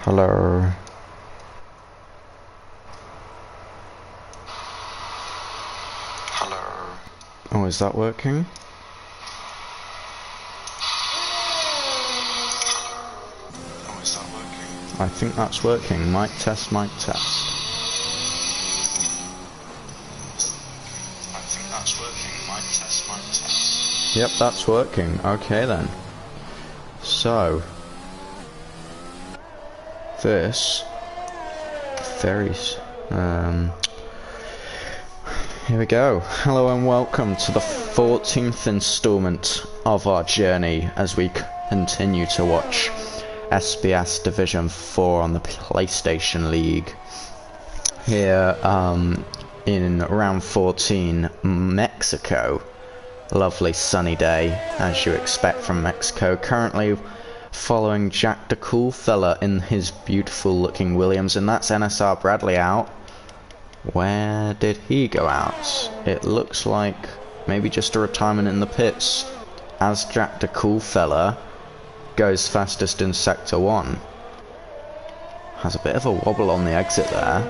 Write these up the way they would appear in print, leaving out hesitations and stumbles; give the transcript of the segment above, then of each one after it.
Hello. Hello. Oh, is that working? Oh, is that working? I think that's working. Mic test, mic test. I think that's working. Mic test, mic test. Yep, that's working. Okay then. So, this here we go. Hello and welcome to the 14th installment of our journey as we continue to watch SBS Division 4 on the PlayStation League. Here in round 14, Mexico. Lovely sunny day, as you expect from Mexico. Currently following Jack the Cool Fella in his beautiful looking Williams, and that's NSR Bradley out. Where did he go out? It looks like maybe just a retirement in the pits, as Jack the Cool Fella goes fastest in Sector 1. Has a bit of a wobble on the exit there.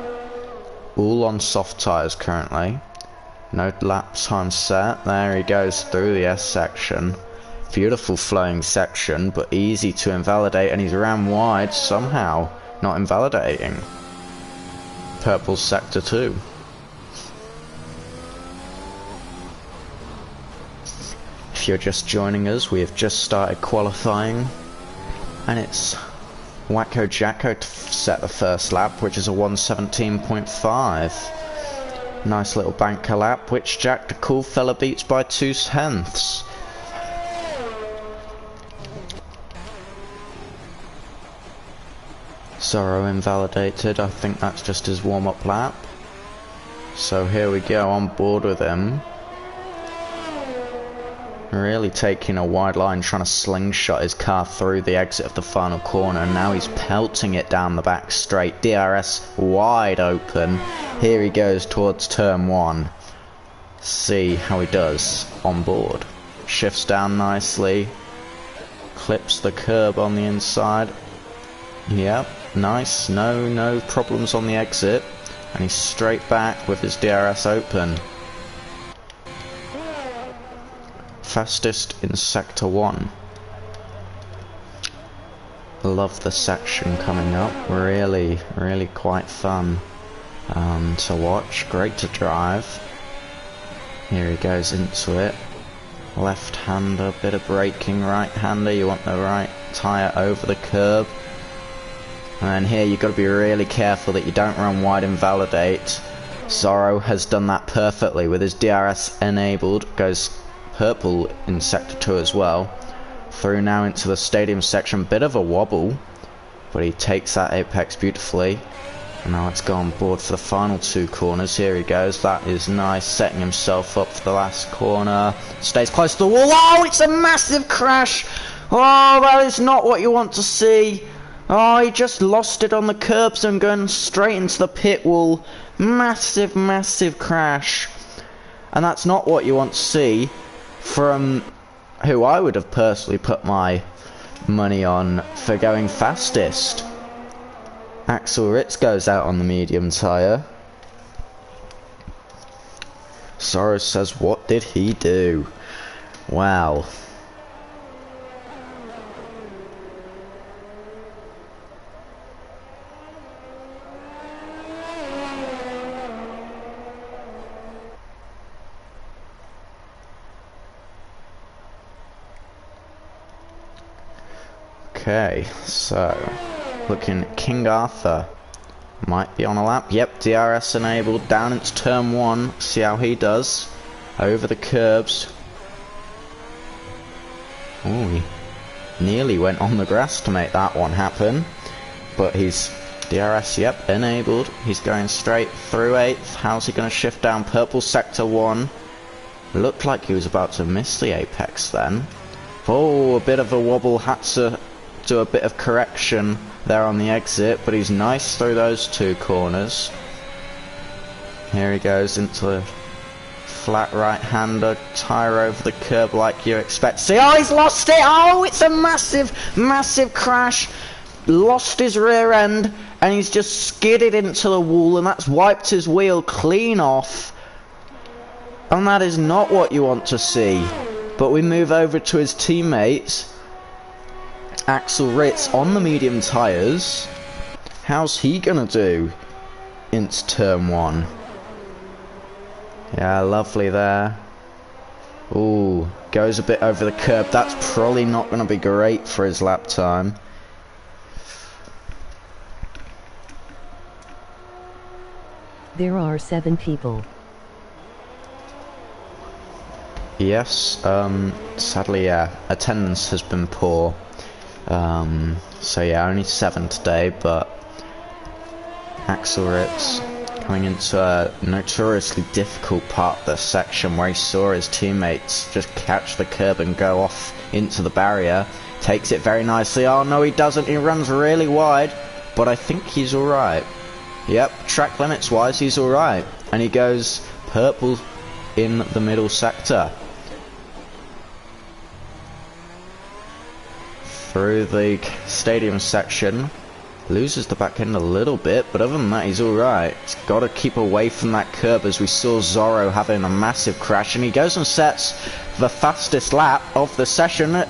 All on soft tyres currently. No lap time set. There he goes through the S section. Beautiful flowing section, but easy to invalidate, and he's ran wide somehow, not invalidating. Purple Sector 2. If you're just joining us, we have just started qualifying, and it's Wacko Jacko to set the first lap, which is a 1:17.5. Nice little banker lap, which Jack the Cool Fella beats by 2/10. Zorro invalidated. I think that's just his warm-up lap. So here we go, on board with him. Really taking a wide line, trying to slingshot his car through the exit of the final corner, and now he's pelting it down the back straight. DRS wide open. Here he goes towards turn 1. See how he does on board. Shifts down nicely. Clips the curb on the inside. Yep, nice. No problems on the exit. And he's straight back with his DRS open. Fastest in Sector 1. Love the section coming up. Really quite fun to watch. Great to drive. Here he goes into it. Left-hander, bit of braking. Right-hander, you want the right tyre over the curb. And then here you've got to be really careful that you don't run wide and validate. Zorro has done that perfectly with his DRS enabled. Goes purple in Sector 2 as well. Through now into the stadium section. Bit of a wobble, but he takes that apex beautifully. And now let's go on board for the final 2 corners. Here he goes. That is nice. Setting himself up for the last corner. Stays close to the wall. Oh, it's a massive crash. Oh, that is not what you want to see. Oh, he just lost it on the curbs and going straight into the pit wall. Massive crash. And that's not what you want to see from who I would have personally put my money on for going fastest. Axel Ritz goes out on the medium tyre. Soros says, what did he do? Wow. Okay, so looking King Arthur might be on a lap. Yep, DRS enabled down into turn 1. See how he does. over the curbs. Oh, he nearly went on the grass to make that one happen. But he's DRS, yep, enabled. He's going straight through 8th. How's he going to shift down? Purple sector 1. Looked like he was about to miss the apex then. Oh, a bit of a wobble. Had to do a bit of correction there on the exit, but he's nice through those 2 corners. Here he goes into the flat right-hander, tyre over the curb like you expect. See, oh, he's lost it! Oh, it's a massive, massive crash. Lost his rear end, and he's just skidded into the wall, and that's wiped his wheel clean off. And that is not what you want to see. But we move over to his teammates. Axel Ritz on the medium tyres. How's he gonna do into turn 1? Yeah, lovely there. Ooh, goes a bit over the curb. That's probably not going to be great for his lap time. There are 7 people. Yes, sadly, yeah, attendance has been poor. So yeah, only 7 today, but Axel Ritz coming into a notoriously difficult part of the section where he saw his teammates just catch the curb and go off into the barrier. Takes it very nicely. Oh no, he doesn't. He runs really wide, but I think he's alright. Yep, track limits wise, he's alright. And he goes purple in the middle sector. Through the stadium section. Loses the back end a little bit, but other than that, he's alright. He's got to keep away from that curb, as we saw Zorro having a massive crash, and he goes and sets the fastest lap of the session.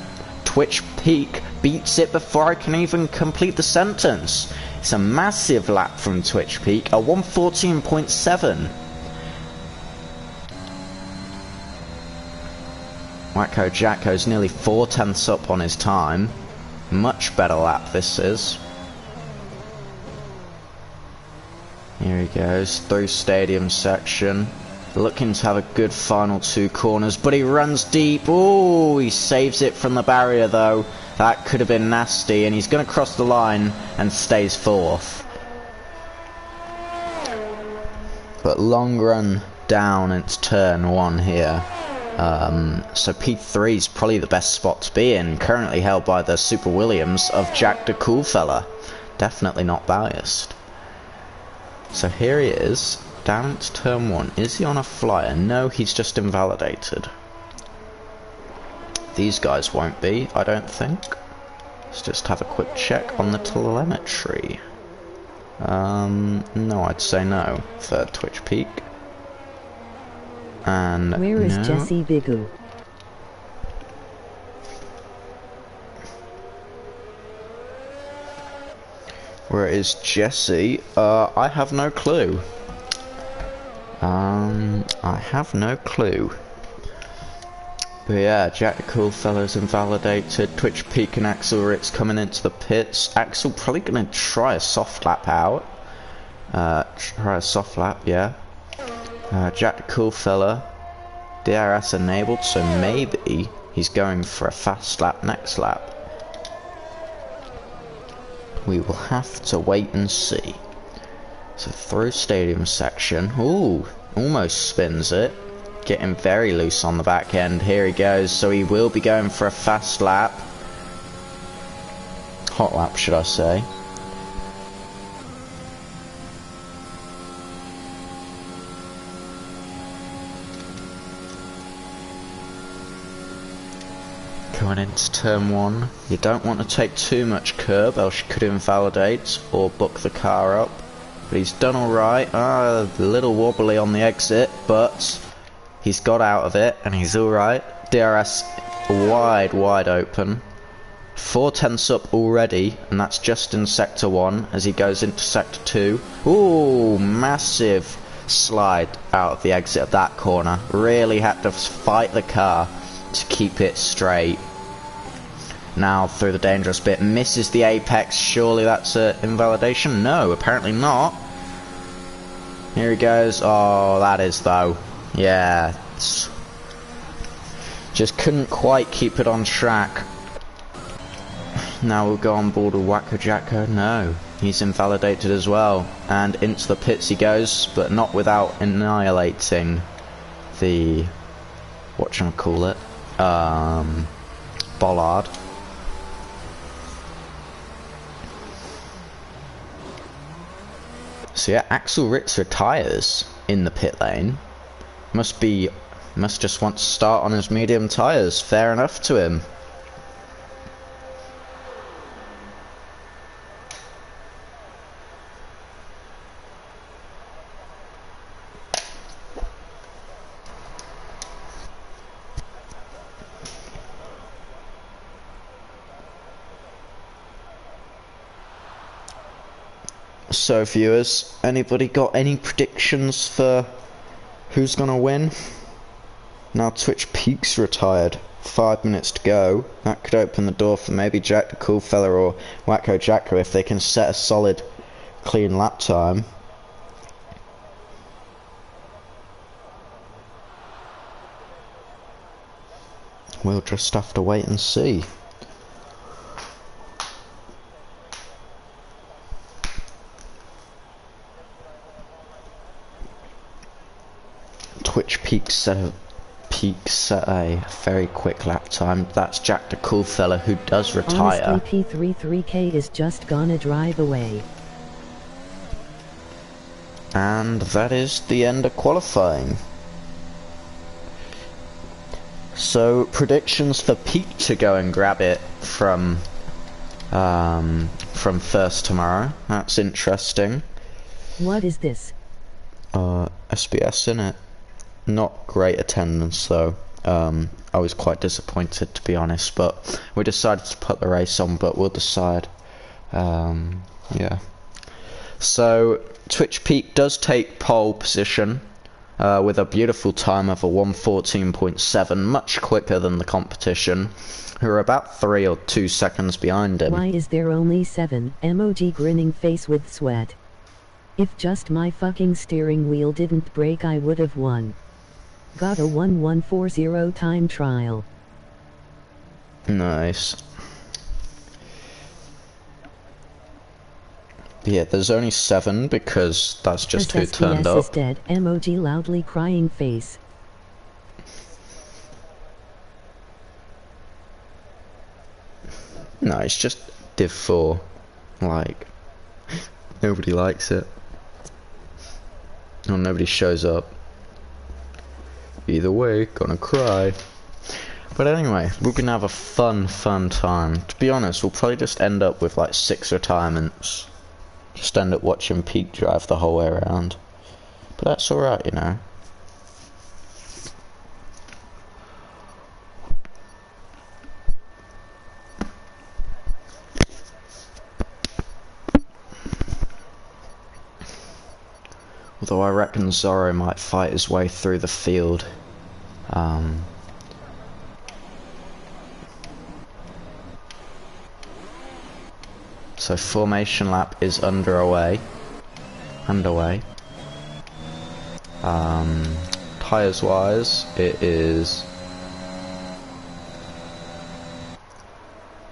Twitch Peak beats it before I can even complete the sentence. It's a massive lap from Twitch Peak, a 1:14.7. Wacko Jacko's nearly 4/10 up on his time. Much better lap this is. Here he goes, through stadium section. Looking to have a good final 2 corners, but he runs deep. Oh, he saves it from the barrier though. That could have been nasty, and he's going to cross the line and stays 4th. But long run down into turn 1 here. So P3 is probably the best spot to be in, currently held by the Super Williams of Jack the Cool Fella. Definitely not biased. So here he is, down into turn 1. Is he on a flyer? No, he's just invalidated. These guys won't be, I don't think. Let's just have a quick check on the telemetry. No, I'd say no for Twitch Peak. And where is no. Jesse Bigu? Where is Jesse? I have no clue. I have no clue. But yeah, Jack the Cool Fella's invalidated. Twitch Peak and Axel Ritz coming into the pits. Axel probably gonna try a soft lap out. Try a soft lap, yeah. Jack the Cool Fella, DRS enabled, so maybe he's going for a fast lap next lap. We will have to wait and see. So through stadium section. Ooh, almost spins it. Getting very loose on the back end. Here he goes. So he will be going for a fast lap. Hot lap, should I say. Going into turn 1, you don't want to take too much curb, else you could invalidate or buck the car up. But he's done alright. A little wobbly on the exit, but he's got out of it and he's alright. DRS wide open. 4/10 up already, and that's just in sector 1 as he goes into sector 2. Ooh, massive slide out of the exit of that corner. Really had to fight the car to keep it straight. Now through the dangerous bit, misses the apex. Surely that's an invalidation? No, apparently not. Here he goes. Oh, that is though. Yeah, Just couldn't quite keep it on track. Now we'll go on board with Wacko Jacko. No, he's invalidated as well. And into the pits he goes, but not without annihilating the... whatchamacallit? Bollard. So yeah, Axel Ritz retires in the pit lane. Must just want to start on his medium tyres. Fair enough to him. So viewers, anybody got any predictions for who's gonna win? Now Twitch Peaks retired. 5 minutes to go. That could open the door for maybe Jack the Cool Fella or Wacko Jacko if they can set a solid, clean lap time. We'll just have to wait and see. Twitch peaks at a very quick lap time. That's Jack the Cool Fella who does retire. Honestly, P33K is just gonna drive away. And that is the end of qualifying. So predictions for Pete to go and grab it from first tomorrow. That's interesting. What is this? SBS innit? Not great attendance though. I was quite disappointed to be honest, but we decided to put the race on, but we'll decide. Yeah. So Twitch Peak does take pole position with a beautiful time of a 1:14.7, much quicker than the competition, who are about 3 or 2 seconds behind him. Why is there only 7? Emoji grinning face with sweat. If just my fucking steering wheel didn't break, I would have won. Got a 1140 time trial. Nice. Yeah, there's only 7 because that's just who turned up. is dead. Emoji loudly crying face. No, it's just Div 4. Like, nobody likes it. Or nobody shows up. Either way, gonna cry. But anyway, we're gonna have a fun time. To be honest, we'll probably just end up with like 6 retirements. Just end up watching Pete drive the whole way around. But that's alright, you know. Although I reckon Zorro might fight his way through the field. So formation lap is underway. Tyres wise, it is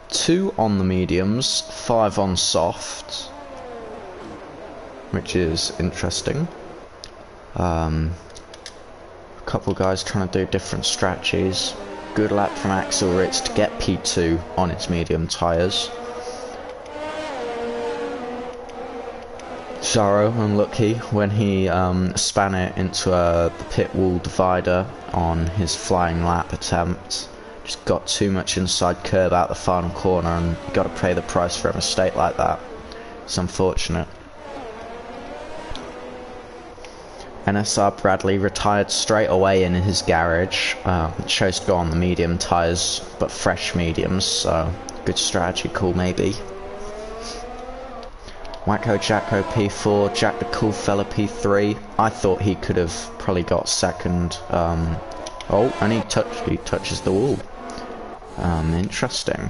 2 on the mediums, 5 on softs, which is interesting. A couple guys trying to do different strategies. Good lap from Axel Ritz to get P2 on its medium tyres. Zorro unlucky when he span it into the pit wall divider on his flying lap attempt. Just got too much inside curb out the final corner and got to pay the price for a mistake like that. It's unfortunate. NSR Bradley retired straight away in his garage. Chose to go on the medium tyres, but fresh mediums, so good strategy call maybe. Wacko Jacko P4, Jack the Cool Fella P3. I thought he could have probably got second. Oh, and he touches the wall. Interesting.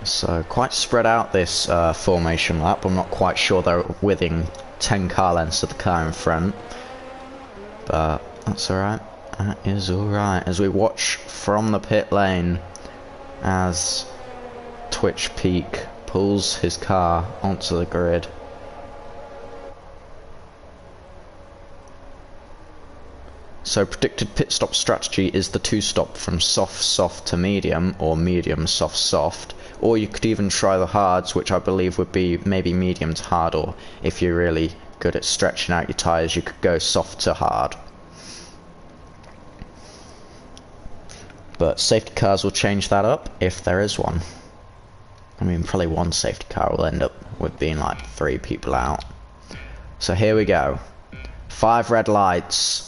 So quite spread out this formation lap. I'm not quite sure they're within 10 car lengths of the car in front, but that's alright. That is alright. As we watch from the pit lane as Twitch Peak pulls his car onto the grid. So predicted pit stop strategy is the 2-stop from soft to medium, or medium soft, or you could even try the hards, which I believe would be maybe medium to hard, or if you're really good at stretching out your tyres you could go soft to hard. But safety cars will change that up if there is one. I mean, probably one safety car will end up with being like 3 people out. So here we go. 5 red lights.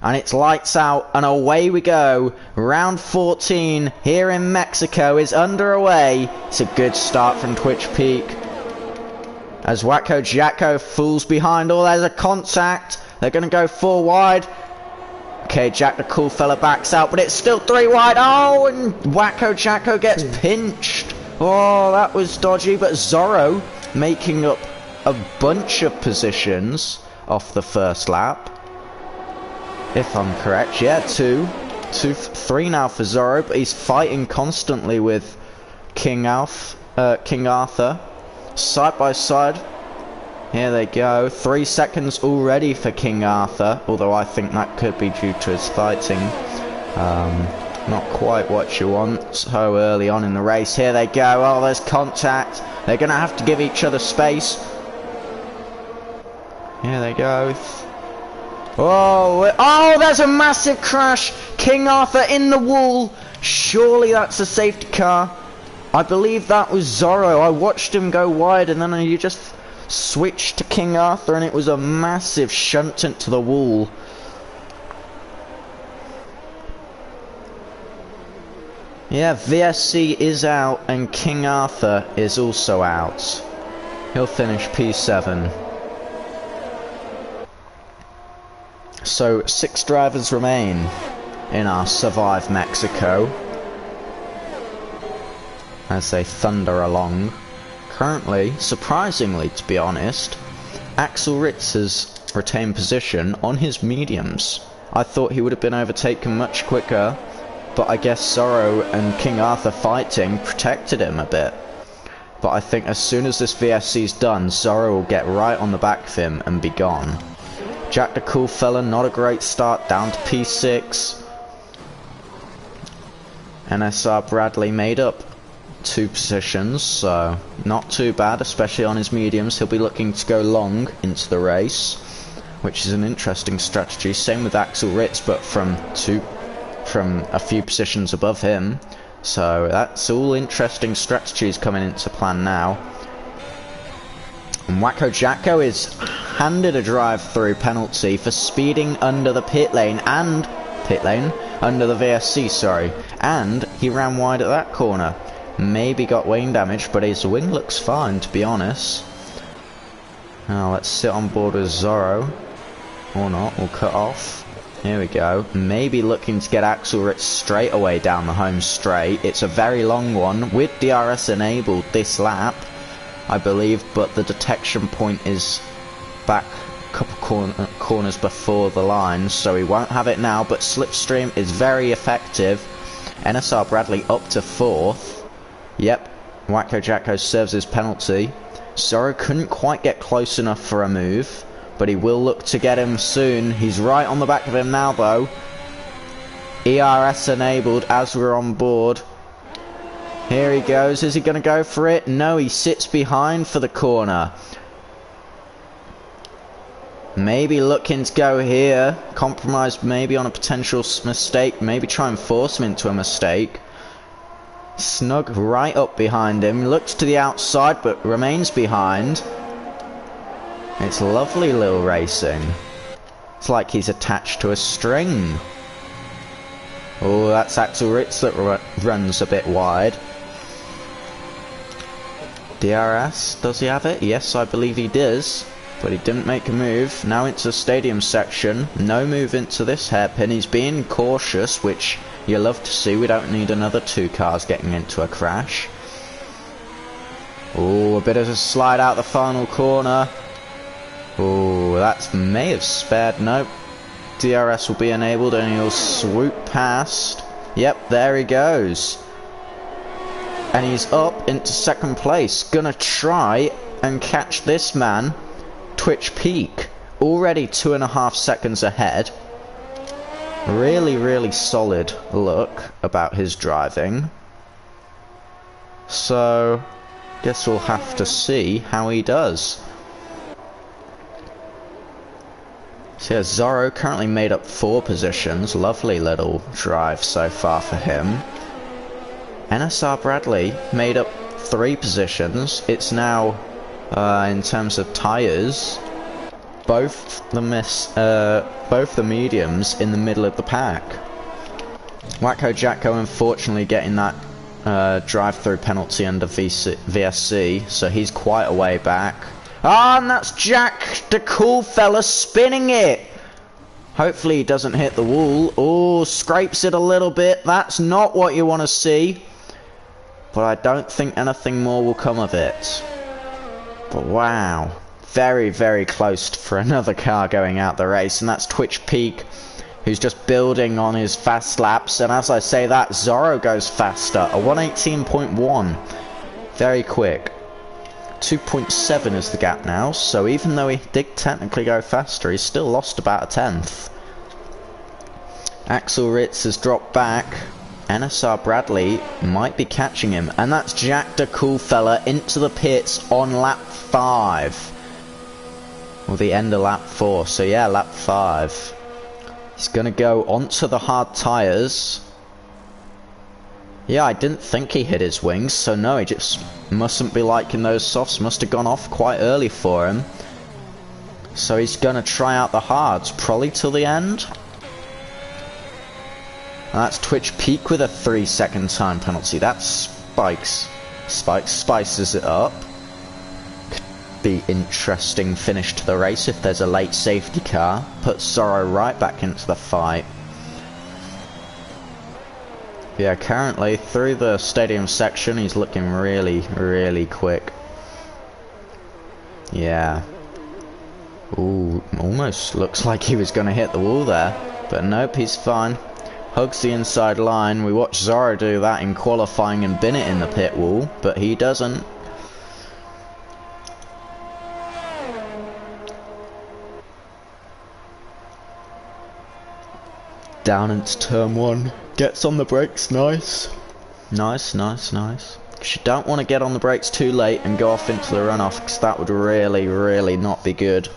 And it's lights out, and away we go. Round 14 here in Mexico is underway. It's a good start from Twitch Peak. As Wacko Jacko falls behind. Oh, there's a contact. They're going to go 4 wide. Okay, Jack the cool fella backs out, but it's still 3 wide. Oh, and Wacko Jacko gets pinched. Oh, that was dodgy, but Zorro making up a bunch of positions off the first lap. If I'm correct, yeah, 3 now for Zorro, but he's fighting constantly with King Arthur, side by side. Here they go, 3 seconds already for King Arthur, although I think that could be due to his fighting. Not quite what you want so early on in the race. Here they go, oh, there's contact. They're going to have to give each other space. Here they go. Oh, there's a massive crash. King Arthur in the wall. Surely that's a safety car. I believe that was Zorro. I watched him go wide and then you just switched to King Arthur and it was a massive shunt into the wall. Yeah, VSC is out and King Arthur is also out. He'll finish P7. So 6 drivers remain in our Survive Mexico as they thunder along. Currently, surprisingly to be honest, Axel Ritz has retained position on his mediums. I thought he would have been overtaken much quicker, but I guess Zorro and King Arthur fighting protected him a bit. But I think as soon as this VSC's done, Zorro will get right on the back of him and be gone. Jack the cool fella, not a great start, down to P6. NSR Bradley made up 2 positions, so not too bad, especially on his mediums. He'll be looking to go long into the race, which is an interesting strategy. Same with Axel Ritz, but from a few positions above him. So that's all interesting strategies coming into plan now. And Wacko Jacko is handed a drive-through penalty for speeding under the under the VSC, sorry, and he ran wide at that corner. Maybe got wing damage, but his wing looks fine, to be honest. Now let's sit on board with Zorro, or not, we'll cut off. Here we go, maybe looking to get Axel Ritz straight away down the home straight. It's a very long one, with DRS enabled this lap, I believe, but the detection point is back a couple corners before the line, so he won't have it now, but Slipstream is very effective. NSR Bradley up to 4th. Yep, Wacko Jacko serves his penalty. Zorro couldn't quite get close enough for a move, but he will look to get him soon. He's right on the back of him now though. ERS enabled as we're on board. Here he goes, is he going to go for it? No, he sits behind for the corner. Maybe looking to go here, compromise maybe on a potential mistake, maybe try and force him into a mistake. Snug right up behind him, looks to the outside but remains behind. It's lovely little racing. It's like he's attached to a string. Oh, that's Axel Ritz that runs a bit wide. DRS, does he have it? Yes, I believe he does. But he didn't make a move. Now into the stadium section. No move into this hairpin. He's being cautious, which you love to see. We don't need another 2 cars getting into a crash. Oh, a bit of a slide out the final corner. Oh, that may have spared. Nope. DRS will be enabled and he'll swoop past. Yep, there he goes. And he's up into second place. Gonna try and catch this man, Twitch Peak. Already 2.5 seconds ahead. Really, really solid look about his driving. So, guess we'll have to see how he does. So yeah, Zorro currently made up 4 positions. Lovely little drive so far for him. NSR Bradley made up 3 positions. It's now, in terms of tyres, both the mediums in the middle of the pack. Wacko Jacko unfortunately getting that drive-through penalty under VSC, so he's quite a way back. Ah, and that's Jack the cool fella spinning it. Hopefully he doesn't hit the wall. Oh, scrapes it a little bit. That's not what you want to see. But I don't think anything more will come of it. But wow. Very, very close for another car going out the race. And that's Twitch Peak, who's just building on his fast laps. And as I say that, Zorro goes faster. A 118.1. Very quick. 2.7 is the gap now, so even though he did technically go faster, he's still lost about a 10th. Axel Ritz has dropped back. NSR Bradley might be catching him, and that's Jack the cool fella into the pits on lap 5. Or the end of lap 4, so yeah, lap 5. He's gonna go onto the hard tyres. Yeah, I didn't think he hit his wings, so no, he just mustn't be liking those softs. Must have gone off quite early for him. So he's gonna try out the hards, probably till the end. And that's Twitch Peak with a 3-second time penalty. That spices it up. Could be interesting finish to the race if there's a late safety car. Puts Zorro right back into the fight. Yeah, currently through the stadium section he's looking really, really quick. Yeah. Ooh, almost looks like he was going to hit the wall there. But nope, he's fine. Hugs the inside line. We watched Zorro do that in qualifying and bin it in the pit wall, but he doesn't. Down into turn 1. Gets on the brakes, nice. Nice. Because you don't want to get on the brakes too late and go off into the runoff, because that would really, really not be good.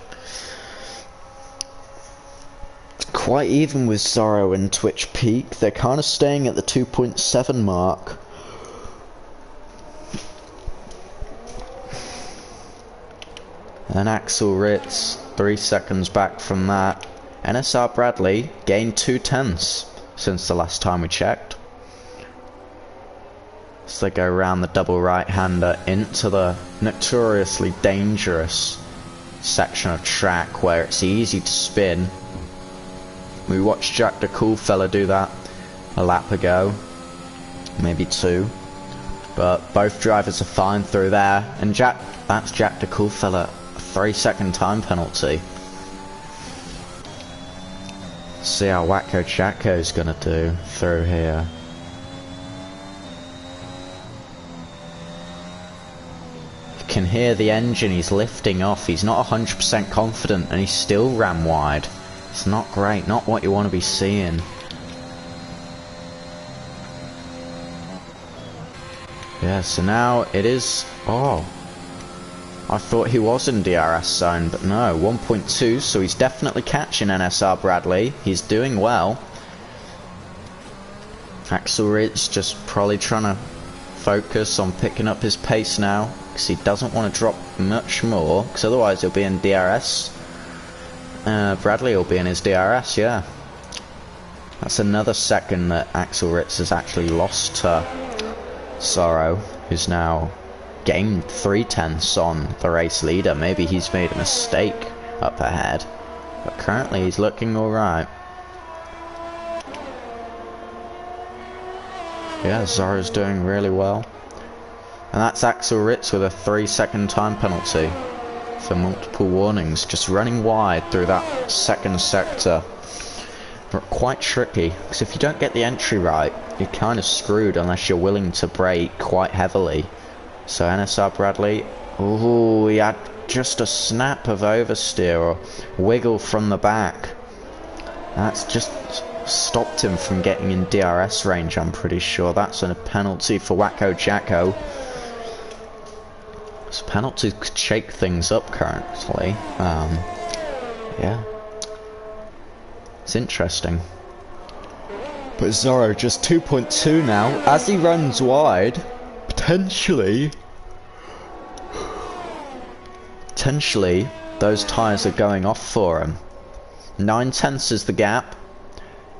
Quite even with Zorro and Twitch Peak. They're kind of staying at the 2.7 mark. And Axel Ritz, 3 seconds back from that. NSR Bradley gained 2/10 since the last time we checked. So they go around the double right-hander into the notoriously dangerous section of track where it's easy to spin. We watched Jack the cool fella do that a lap ago, maybe 2, but both drivers are fine through there. And that's Jack the cool fella, a 3-second time penalty. See how Wacko Jacko's gonna do through here. You can hear the engine, he's lifting off, he's not 100% confident and he still ran wide. It's not great, not what you want to be seeing. Yeah, so now it is... Oh, I thought he was in DRS zone, but no, 1.2, so he's definitely catching NSR Bradley. He's doing well. Axel Ritz just probably trying to focus on picking up his pace now, because he doesn't want to drop much more, because otherwise he'll be in DRS. Bradley will be in his DRS, yeah. That's another second that Axel Ritz has actually lost to Zorro, who's now gained 3/10 on the race leader. Maybe he's made a mistake up ahead, but currently he's looking alright. Yeah, Zorro's doing really well. And that's Axel Ritz with a 3-second time penalty for multiple warnings, just running wide through that second sector. quite tricky, because if you don't get the entry right, you're kind of screwed unless you're willing to brake quite heavily. So NSR Bradley, ooh, he had just a snap of oversteer or wiggle from the back. That's just stopped him from getting in DRS range, I'm pretty sure. That's a penalty for Wacko Jacko. So penalties could shake things up currently. Yeah. It's interesting. But Zorro just 2.2 now. As he runs wide, potentially those tyres are going off for him. 9/10 is the gap.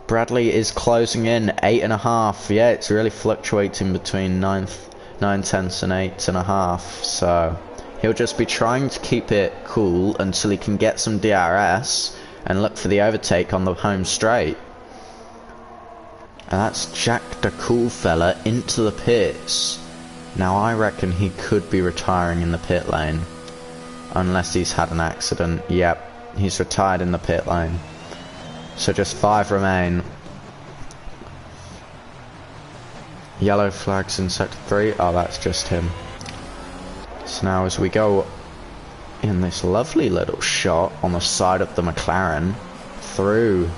Bradley is closing in 8.5. Yeah, it's really fluctuating between 9/10 and 8.5. So he'll just be trying to keep it cool until he can get some DRS and look for the overtake on the home straight. And that's Jack the Cool Fella into the pits. Now I reckon he could be retiring in the pit lane. Unless he's had an accident. Yep, he's retired in the pit lane. So just 5 remain. Yellow flags in sector 3. Oh, that's just him. So now as we go in this lovely little shot on the side of the McLaren through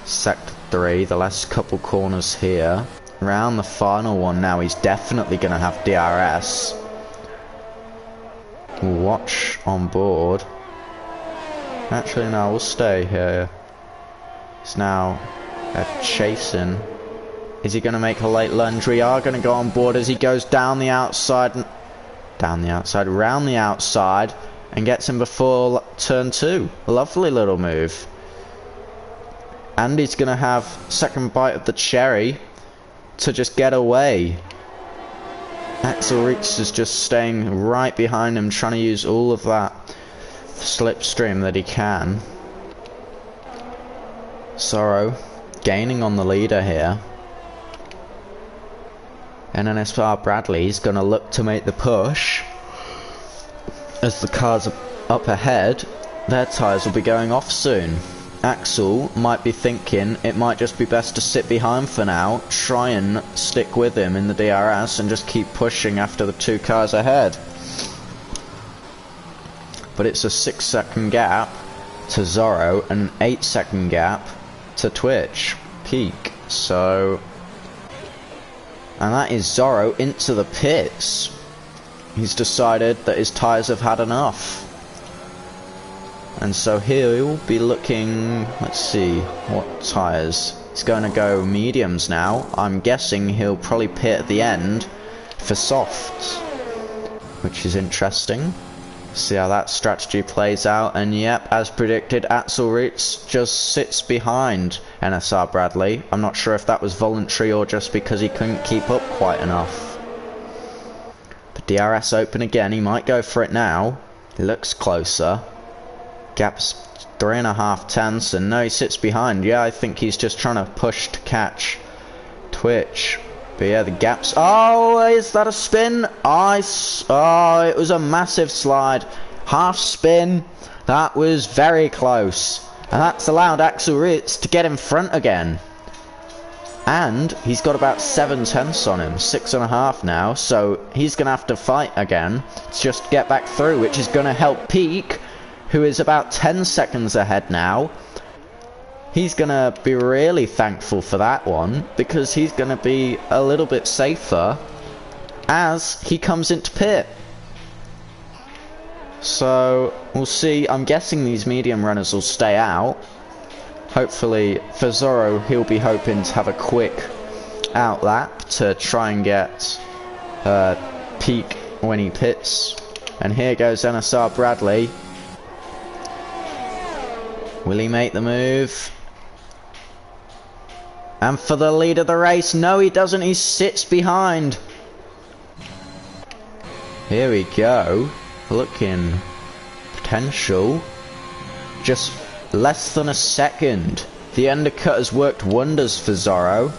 sector 3, the last couple corners here, around the final one now, he's definitely going to have DRS. We'll watch on board. Actually no, we'll stay here. It's now chasing. Is he going to make a late lunge? We are going to go on board as he goes down the outside, round the outside, and gets him before turn 2. Lovely little move. And he's going to have second bite of the cherry to just get away. Axel Reeks is just staying right behind him, trying to use all of that slipstream that he can. Zorro gaining on the leader here. And NSR Bradley's going to look to make the push. As the cars are up ahead, their tyres will be going off soon. Axel might be thinking it might just be best to sit behind for now, try and stick with him in the DRS and just keep pushing after the 2 cars ahead. But it's a 6-second gap to Zorro and an 8-second gap to Twitch Peak. So, and that is Zorro into the pits. He's decided that his tyres have had enough. And so he'll be looking, let's see, what tyres? He's going to go mediums now. I'm guessing he'll probably pit at the end for softs, which is interesting. See how that strategy plays out. And yep, as predicted, Axel Ritz just sits behind NSR Bradley. I'm not sure if that was voluntary or just because he couldn't keep up quite enough. The DRS open again. He might go for it now. He looks closer. Gap's 3.5 tenths, and no, he sits behind. Yeah, I think he's just trying to push to catch Twitch. But yeah, the gap's... Oh, is that a spin? Oh, it was a massive slide. Half spin. That was very close. And that's allowed Axel Ritz to get in front again. And he's got about 7 tenths on him. 6.5 now. So he's going to have to fight again to just get back through, which is going to help Peak, who is about 10 seconds ahead now. He's going to be really thankful for that one, because he's going to be a little bit safer as he comes into pit. So, we'll see. I'm guessing these medium runners will stay out. Hopefully, for Zorro, he'll be hoping to have a quick out lap to try and get Peak when he pits. And here goes NSR Bradley. Will he make the move? And for the lead of the race, no he doesn't, he sits behind. Here we go, looking potential. Just less than a second. The undercut has worked wonders for Zorro.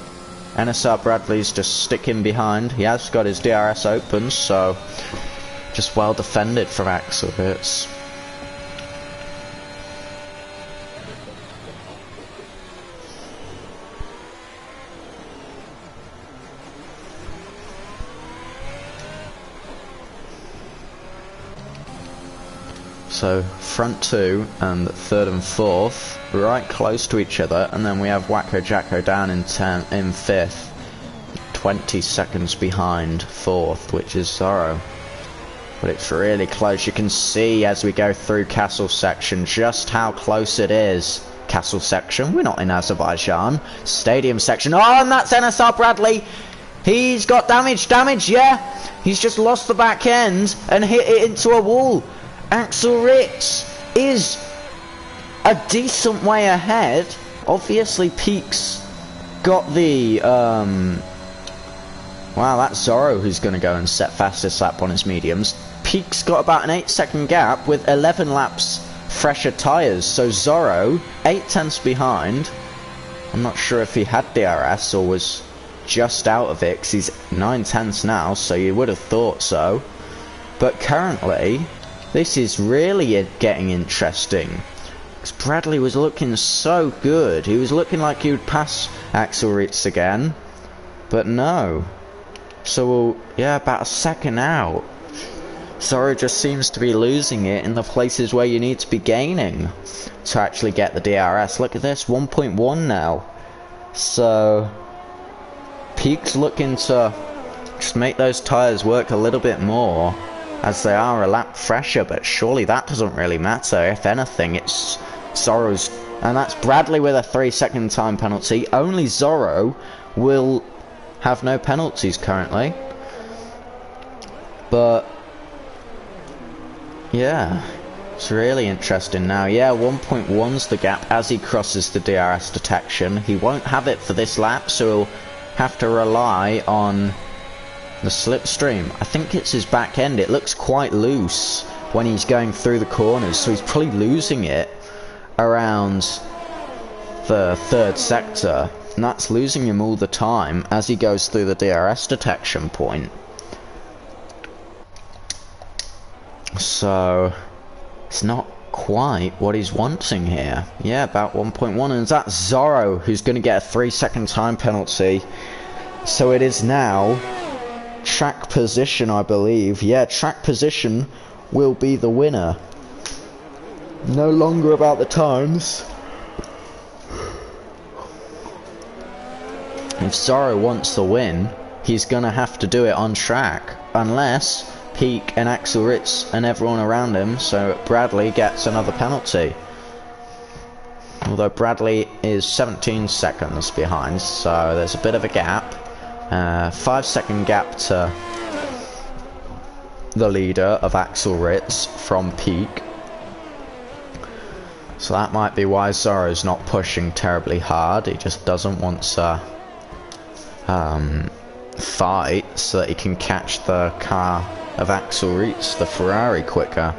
NSR Bradley's just sticking behind. He has got his DRS open, so just well defended from Axel Ritz. So front two and third and fourth, right close to each other, and then we have Wacko Jacko down in fifth, 20 seconds behind fourth, which is Zorro. But it's really close. You can see as we go through Castle Section just how close it is. Castle Section, we're not in Azerbaijan. Stadium Section, oh, and that's NSR Bradley. He's got damage, yeah. He's just lost the back end and hit it into a wall. Axel Ritz is a decent way ahead. Obviously, Peak's got the, wow, that's Zorro who's going to go and set fastest lap on his mediums. Peak's got about an 8-second gap with 11 laps fresher tyres. So Zorro, 8/10 behind. I'm not sure if he had DRS or was just out of it, because he's 9/10 now, so you would have thought so. But currently, this is really getting interesting. Because Bradley was looking so good. He was looking like he would pass Axel Ritz again. But no. So, yeah, about a second out. Zorro just seems to be losing it in the places where you need to be gaining to actually get the DRS. Look at this, 1.1 now. So, Peak's looking to just make those tyres work a little bit more, as they are a lap fresher, but surely that doesn't really matter. If anything, it's Zorro's, and that's Bradley with a 3-second time penalty. Only Zorro will have no penalties currently. But yeah, it's really interesting now. Yeah, 1.1's the gap as he crosses the DRS detection. He won't have it for this lap, so he'll have to rely on the slipstream. I think it's his back end. It looks quite loose when he's going through the corners, so he's probably losing it around the third sector, and that's losing him all the time as he goes through the DRS detection point. So it's not quite what he's wanting here. Yeah, about 1.1, and that's Zorro who's going to get a 3-second time penalty. So it is now track position, I believe. Yeah, track position will be the winner. No longer about the times. If Zorro wants the win, he's going to have to do it on track, unless Peak and Axel Ritz and everyone around him, so Bradley gets another penalty. Although Bradley is 17 seconds behind, so there's a bit of a gap. 5-second gap to the leader of Axel Ritz from Peak. So that might be why Zorro's not pushing terribly hard. He just doesn't want to fight so that he can catch the car of Axel Ritz, the Ferrari, quicker.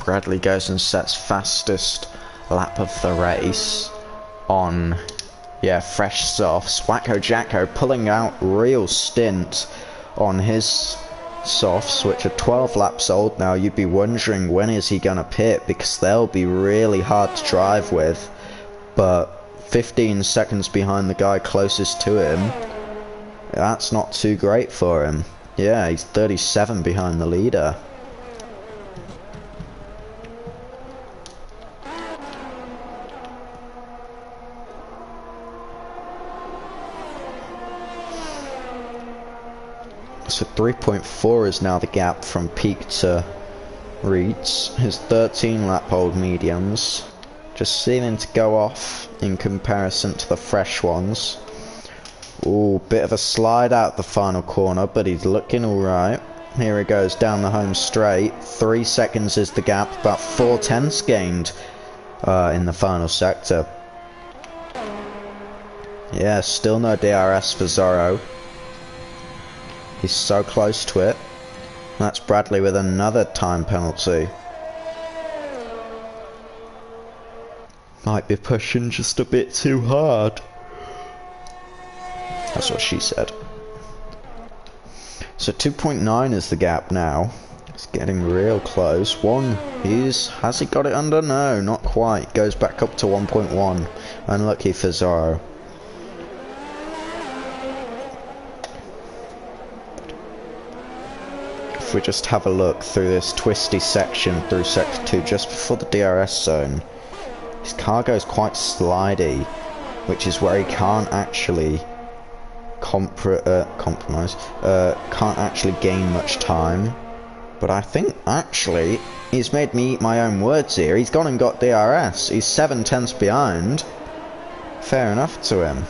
Bradley goes and sets fastest lap of the race on, yeah, fresh softs. Wacko Jacko pulling out real stint on his softs, which are 12 laps old now. You'd be wondering when is he gonna pit, because they'll be really hard to drive with. But 15 seconds behind the guy closest to him, that's not too great for him. Yeah, he's 37 behind the leader. So 3.4 is now the gap from Peak to Ritz. His 13 lap old mediums just seeming to go off in comparison to the fresh ones. Ooh, bit of a slide out the final corner, but he's looking alright. Here he goes down the home straight. 3 seconds is the gap, about 4/10 gained in the final sector. Yeah, still no DRS for Zorro. He's so close to it. That's Bradley with another time penalty. Might be pushing just a bit too hard. That's what she said. So 2.9 is the gap now. It's getting real close. Has he got it under? No, not quite. Goes back up to 1.1. Unlucky for Zorro. If we just have a look through this twisty section through Sector 2 just before the DRS zone, his car goes quite slidey, which is where he can't actually compromise, can't actually gain much time. But I think actually he's made me eat my own words here. He's gone and got DRS. He's 7/10ths behind. Fair enough to him.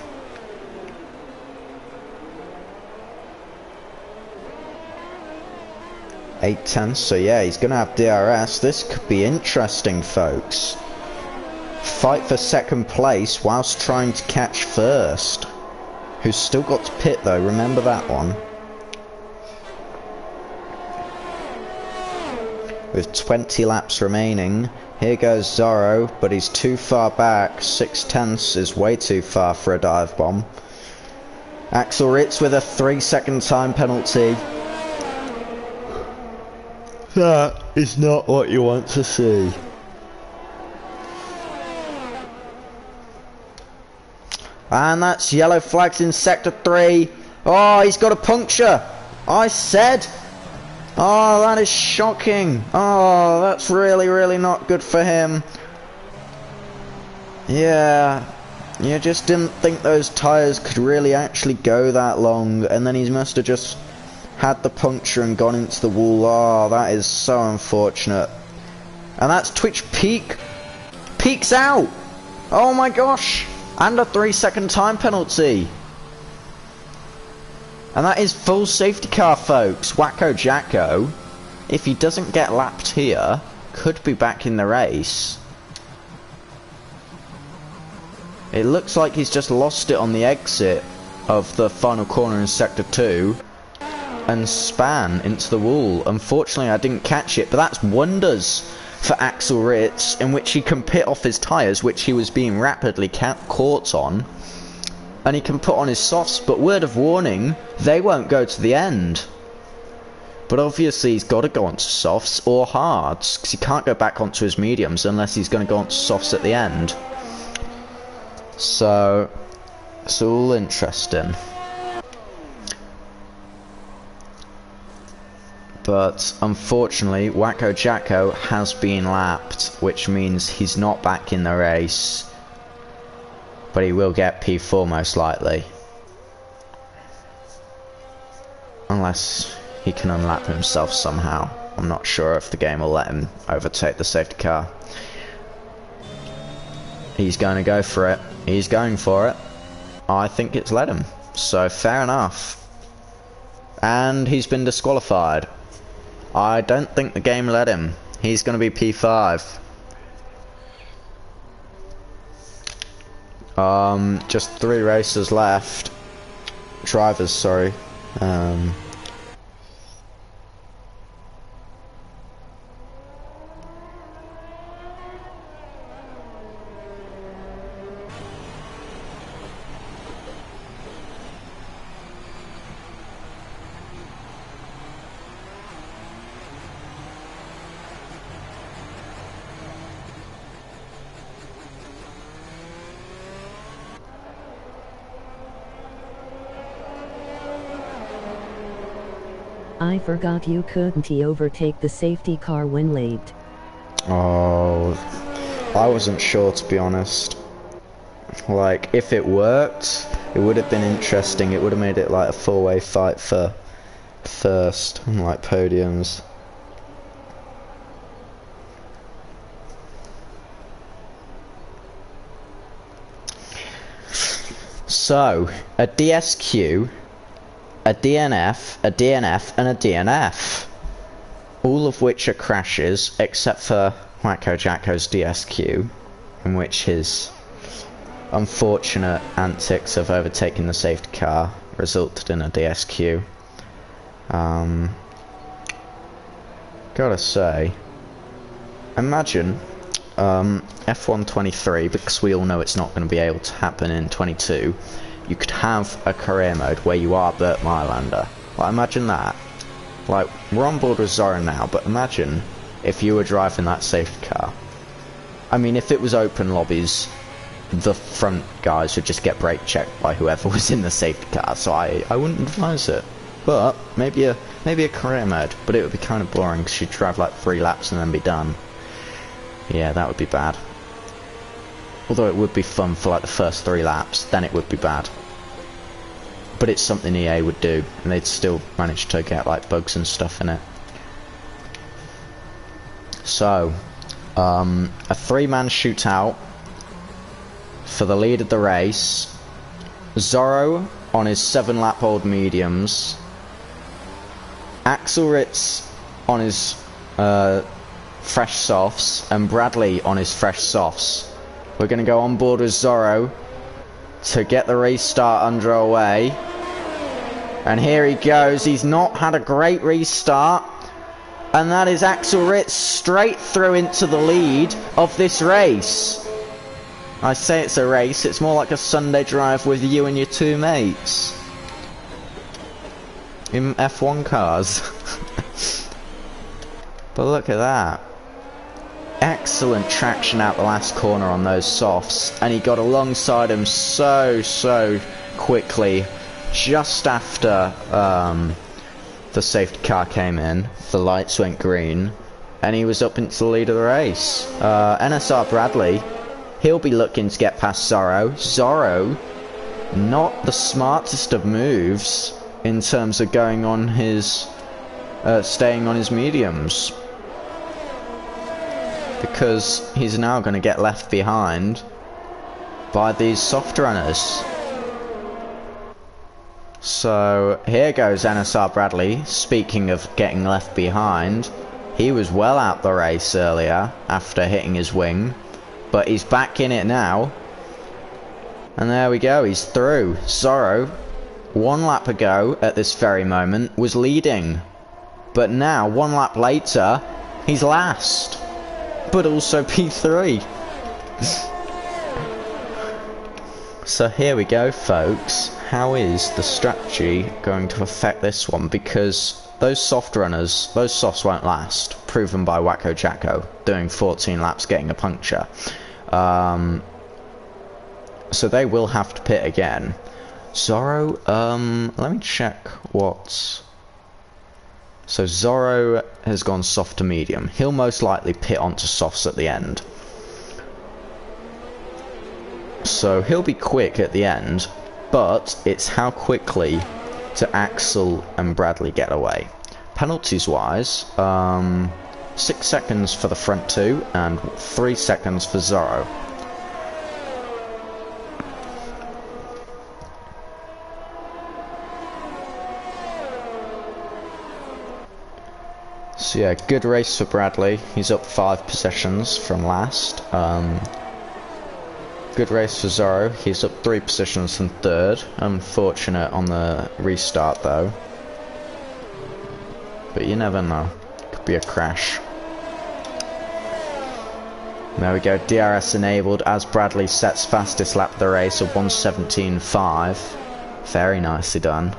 8/10ths, so yeah, he's gonna have DRS. This could be interesting, folks. Fight for second place whilst trying to catch first. Who's still got to pit though, remember that one. With 20 laps remaining, here goes Zorro, but he's too far back. 6/10ths is way too far for a dive bomb. Axel Ritz with a 3-second time penalty. That is not what you want to see. And that's yellow flags in Sector 3. Oh, he's got a puncture. I said. Oh, that is shocking. Oh, that's really, really not good for him. Yeah. You just didn't think those tyres could really actually go that long. And then he must have just had the puncture and gone into the wall. Oh, that is so unfortunate. And that's Twitch Peak. Peak's out. Oh my gosh. And a 3-second time penalty. And that is full safety car, folks. Wacko Jacko, if he doesn't get lapped here, could be back in the race. It looks like he's just lost it on the exit of the final corner in Sector 2 and span into the wall. Unfortunately, I didn't catch it, but that's wonders for Axel Ritz, in which he can pit off his tyres, which he was being rapidly caught on, and he can put on his softs, but word of warning, they won't go to the end. But obviously he's got to go onto softs or hards, because he can't go back onto his mediums unless he's going to go onto softs at the end. So it's all interesting. But unfortunately, Wacko Jacko has been lapped, which means he's not back in the race. But he will get P4 most likely. Unless he can unlap himself somehow. I'm not sure if the game will let him overtake the safety car. He's going to go for it. He's going for it. I think it's let him. So fair enough. And he's been disqualified. I don't think the game let him. He's going to be P5. Just 3 races left. Drivers, sorry. I forgot you couldn't overtake the safety car when late. Oh, I wasn't sure, to be honest. Like, if it worked, it would have been interesting. It would have made it like a 4-way fight for first, and like podiums. So, a DSQ, a DNF, a DNF, and a DNF. All of which are crashes, except for Wacko Jacko's DSQ, in which his unfortunate antics of overtaking the safety car resulted in a DSQ. Gotta say, imagine F1 23, because we all know it's not going to be able to happen in 22, you could have a career mode where you are Burt Mylander. Well, imagine that. Like, we're on board with Zorro now, but imagine if you were driving that safety car. I mean, if it was open lobbies, the front guys would just get brake checked by whoever was in the safety car, so I wouldn't advise it. But maybe a career mode, but it would be kind of boring because you'd drive like 3 laps and then be done. Yeah, that would be bad. Although it would be fun for like the first 3 laps, then it would be bad. But it's something EA would do, and they'd still manage to get like bugs and stuff in it. So, a 3-man shootout for the lead of the race. Zorro on his 7-lap-old mediums. Axel Ritz on his fresh softs, and Bradley on his fresh softs. We're going to go on board with Zorro to get the restart underway. And here he goes. He's not had a great restart. And that is Axel Ritz straight through into the lead of this race. I say it's a race, it's more like a Sunday drive with you and your 2 mates. In F1 cars. But look at that. Excellent traction out the last corner on those softs. And he got alongside him so quickly. Just after the safety car came in, the lights went green, and he was up into the lead of the race. NSR Bradley, he'll be looking to get past Zorro. Zorro, not the smartest of moves in terms of going on his, staying on his mediums, because he's now going to get left behind by these soft runners. So here goes NSR Bradley. Speaking of getting left behind, he was well out the race earlier after hitting his wing, but he's back in it now. And there we go, he's through. Zorro, 1 lap ago at this very moment, was leading, but now 1 lap later he's last, but also P3. So here we go, folks. How is the strategy going to affect this one? Because those soft runners, those softs won't last. Proven by Wacko Jacko, doing 14 laps getting a puncture. So they will have to pit again. Zorro, let me check what... So Zorro has gone soft to medium. He'll most likely pit onto softs at the end. So he'll be quick at the end, but it's how quickly do Axel and Bradley get away. Penalties wise, 6 seconds for the front 2 and 3 seconds for Zorro. So yeah, good race for Bradley. He's up 5 positions from last. Good race for Zorro. He's up 3 positions from 3rd. Unfortunate on the restart though. But you never know. Could be a crash. There we go. DRS enabled as Bradley sets fastest lap of the race of 1:17.5. Very nicely done.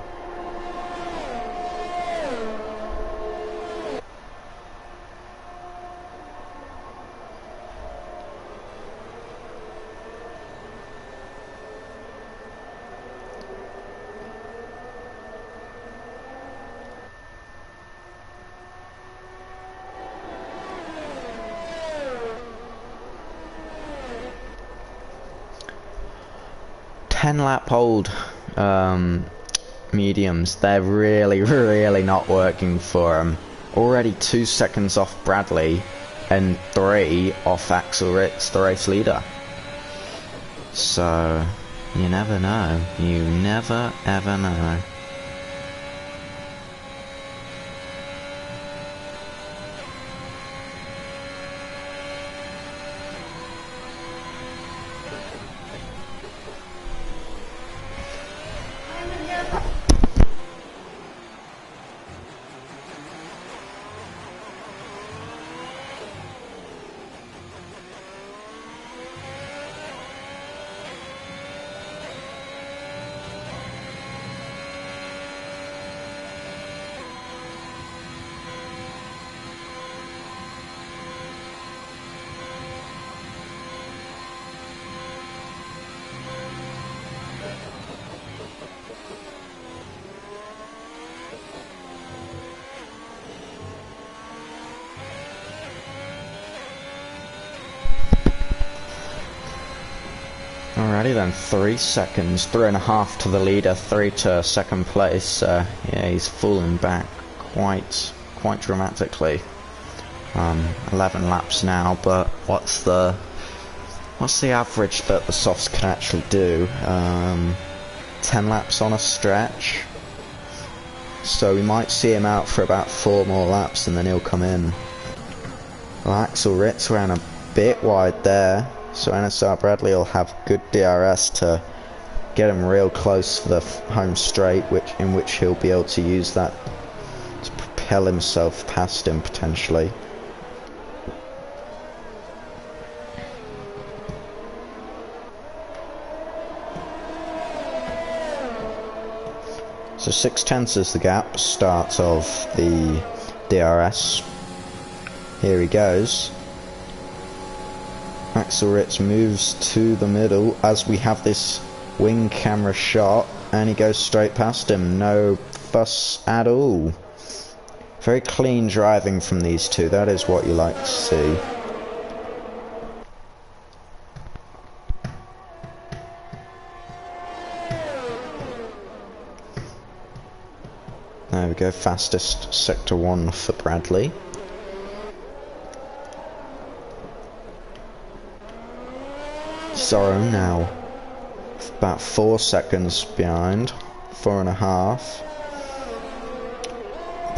Lap old mediums, they're really not working for him. Already 2 seconds off Bradley and 3 off Axel Ritz, the race leader. So you never know, you never ever know. Alrighty then, 3 seconds, 3.5 to the leader, 3 to second place. Yeah, he's fallen back quite dramatically. 11 laps now, but what's the average that the softs can actually do? 10 laps on a stretch. So we might see him out for about 4 more laps and then he'll come in. Well, Axel Ritz ran a bit wide there. So NSR Bradley will have good DRS to get him real close for the home straight, in which he'll be able to use that to propel himself past him potentially. So 6/10 is the gap, start of the DRS. Here he goes. Axel Ritz moves to the middle as we have this wing camera shot, and he goes straight past him. No fuss at all. Very clean driving from these two. That is what you like to see. There we go, fastest sector 1 for Bradley. Zorro now about 4 seconds behind, 4.5.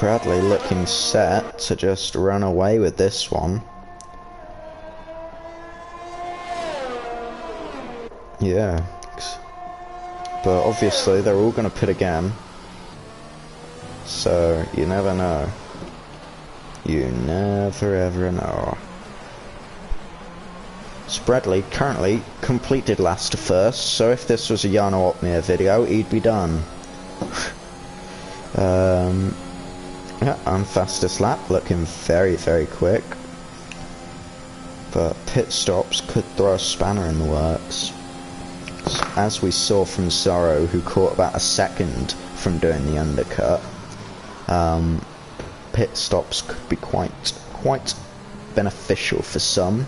Bradley looking set to just run away with this one. Yeah, but obviously they're all going to pit again, so you never know. You never ever know. So Bradley currently completed last to first, so if this was a Jarno Opmeer video, he'd be done. Yeah, I'm fastest lap, looking very quick. But pit stops could throw a spanner in the works. As we saw from Zorro, who caught about a second from doing the undercut, pit stops could be quite beneficial for some.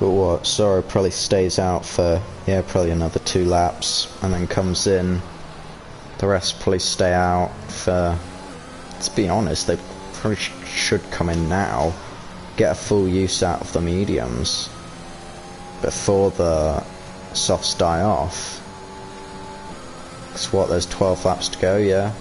But what, Zorro probably stays out for, yeah, probably another 2 laps, and then comes in. The rest probably stay out for, to be honest, they probably should come in now, get a full use out of the mediums before the softs die off. Because what, there's 12 laps to go, yeah?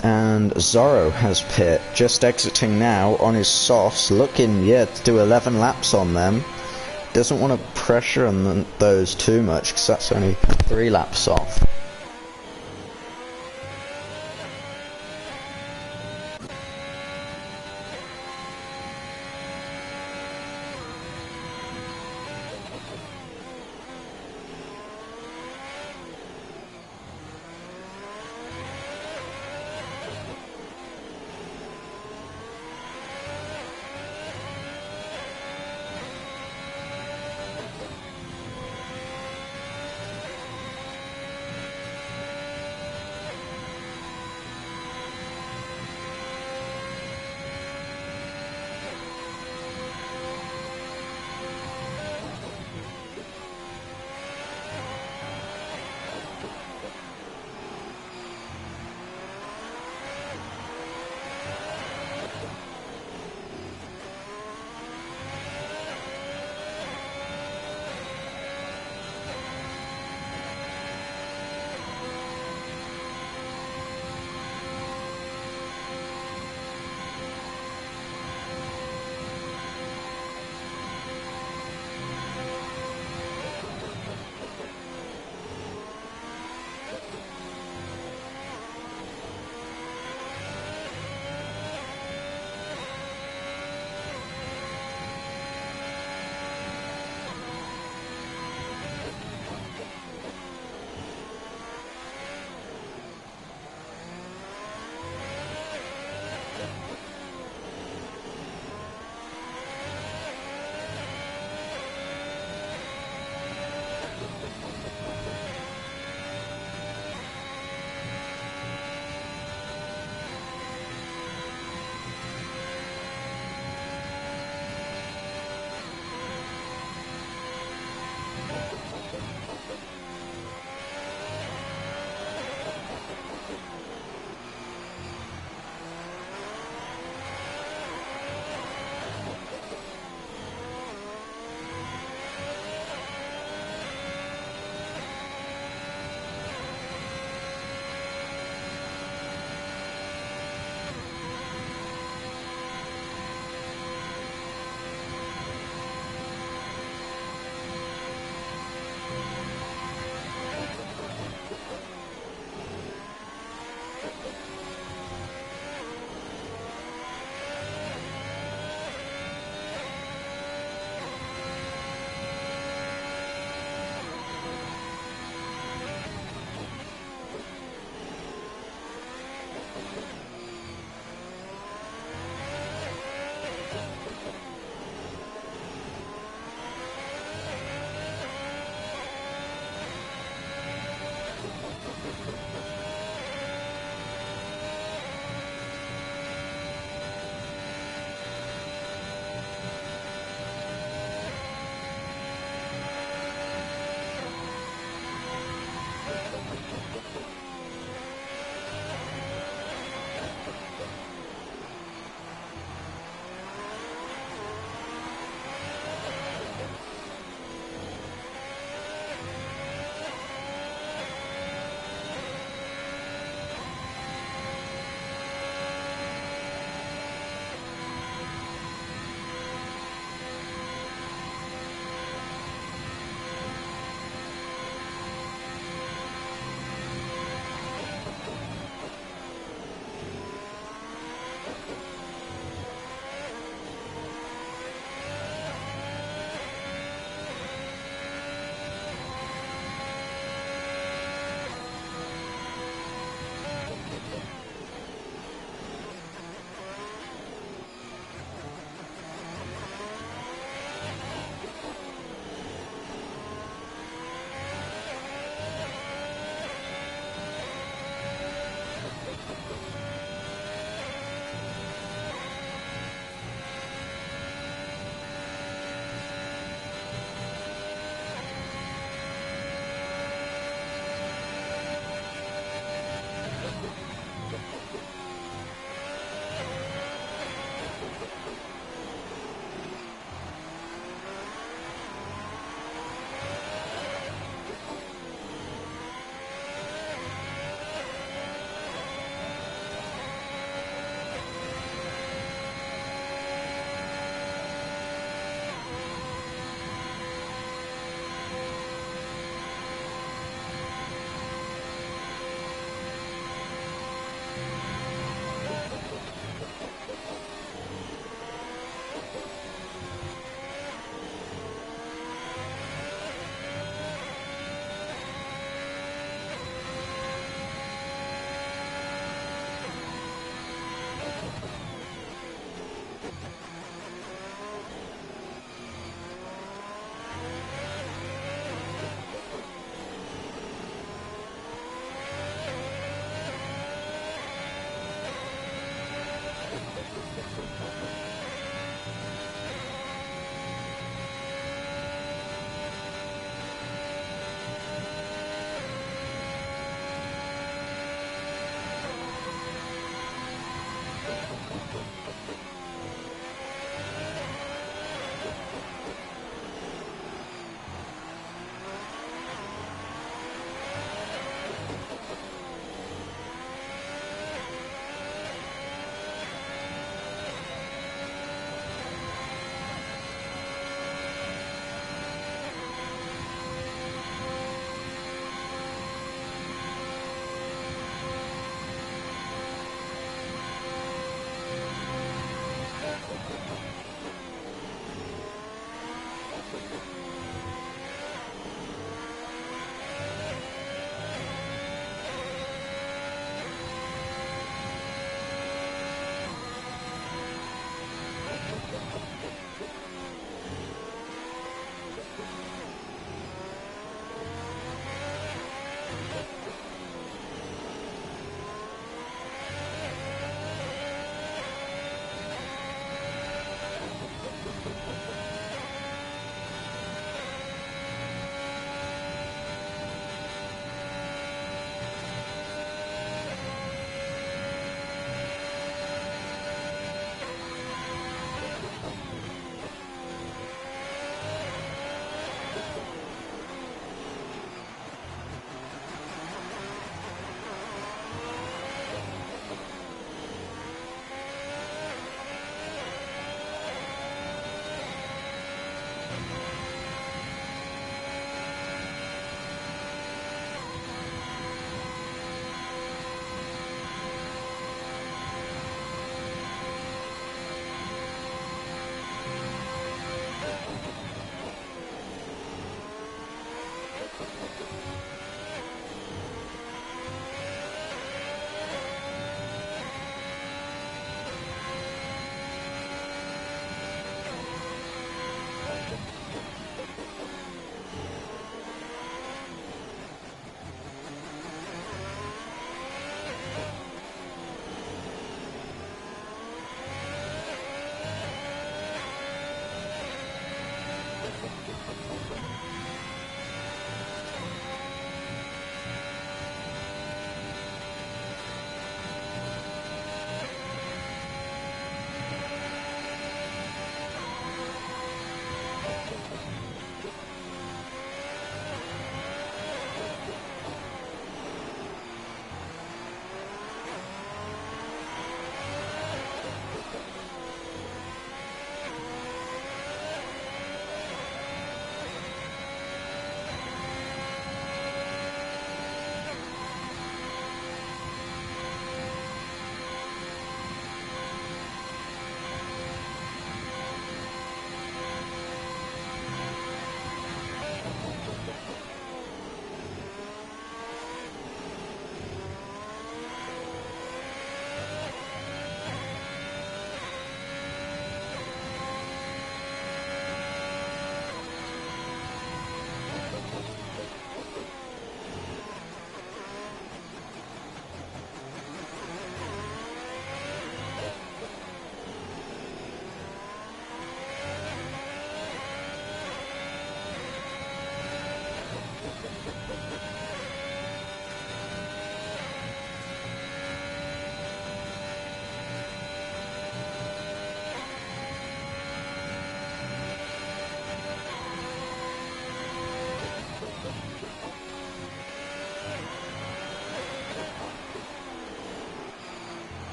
And Zorro has pit, just exiting now on his softs, looking, yeah, to do 11 laps on them. Doesn't want to pressure on those too much, because that's only 3 laps off.